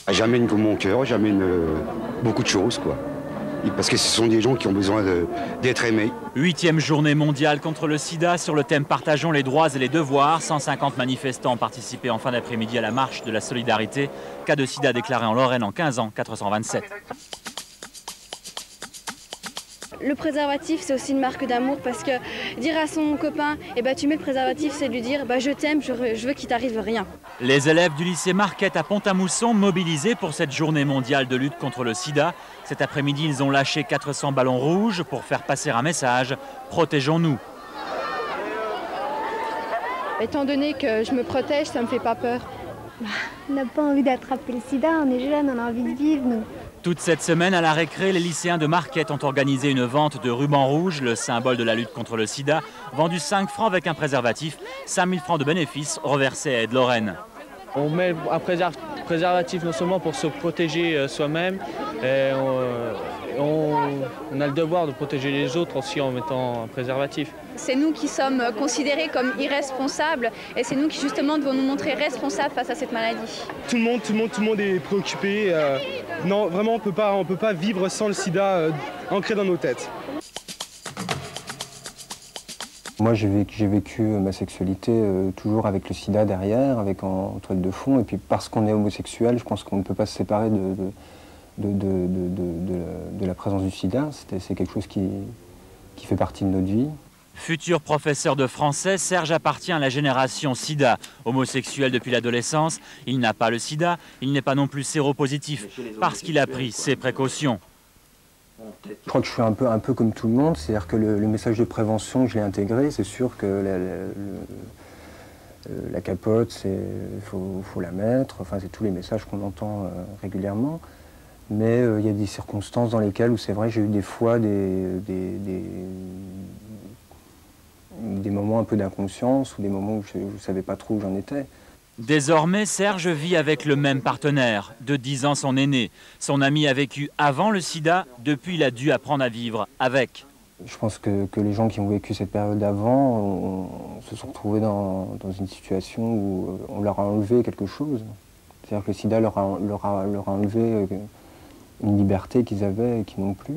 J'amène mon cœur, j'amène beaucoup de choses, quoi. Parce que ce sont des gens qui ont besoin d'être aimés. 8e journée mondiale contre le sida sur le thème Partageons les droits et les devoirs. 150 manifestants ont participé en fin d'après-midi à la marche de la solidarité. Cas de sida déclaré en Lorraine en 15 ans, 427. Le préservatif, c'est aussi une marque d'amour parce que dire à son copain, eh ben, tu mets le préservatif, c'est lui dire je t'aime, je veux qu'il t'arrive rien. Les élèves du lycée Marquette à Pont-à-Mousson mobilisés pour cette journée mondiale de lutte contre le sida. Cet après-midi, ils ont lâché 400 ballons rouges pour faire passer un message. Protégeons-nous. Étant donné que je me protège, ça ne me fait pas peur. On n'a pas envie d'attraper le sida, on est jeunes, on a envie de vivre, nous. Toute cette semaine, à la récré, les lycéens de Marquette ont organisé une vente de rubans rouges, le symbole de la lutte contre le sida, vendu 5 francs avec un préservatif, 5 000 francs de bénéfices reversés à Aide-Lorraine. On met un préservatif non seulement pour se protéger soi-même, on a le devoir de protéger les autres aussi en mettant un préservatif. C'est nous qui sommes considérés comme irresponsables et c'est nous qui justement devons nous montrer responsables face à cette maladie. Tout le monde est préoccupé. Non, vraiment, on peut pas vivre sans le sida ancré dans nos têtes. Moi, j'ai vécu ma sexualité toujours avec le sida derrière, en toile de fond. Et puis parce qu'on est homosexuel, je pense qu'on ne peut pas se séparer de la présence du sida. C'est quelque chose qui fait partie de notre vie. Futur professeur de français, Serge appartient à la génération sida. Homosexuel depuis l'adolescence, il n'a pas le sida, il n'est pas non plus séropositif, parce qu'il a pris ses précautions. Je crois que je suis un peu comme tout le monde, c'est-à-dire que le message de prévention, je l'ai intégré. C'est sûr que la capote, faut la mettre, enfin, c'est tous les messages qu'on entend régulièrement. Mais il y a des circonstances dans lesquelles où c'est vrai, j'ai eu des fois des moments un peu d'inconscience ou des moments où je ne savais pas trop où j'en étais. Désormais, Serge vit avec le même partenaire, de 10 ans son aîné. Son ami a vécu avant le sida, depuis il a dû apprendre à vivre avec. Je pense que les gens qui ont vécu cette période avant se sont retrouvés dans une situation où on leur a enlevé quelque chose. C'est-à-dire que le sida leur a enlevé une liberté qu'ils avaient et qu'ils n'ont plus.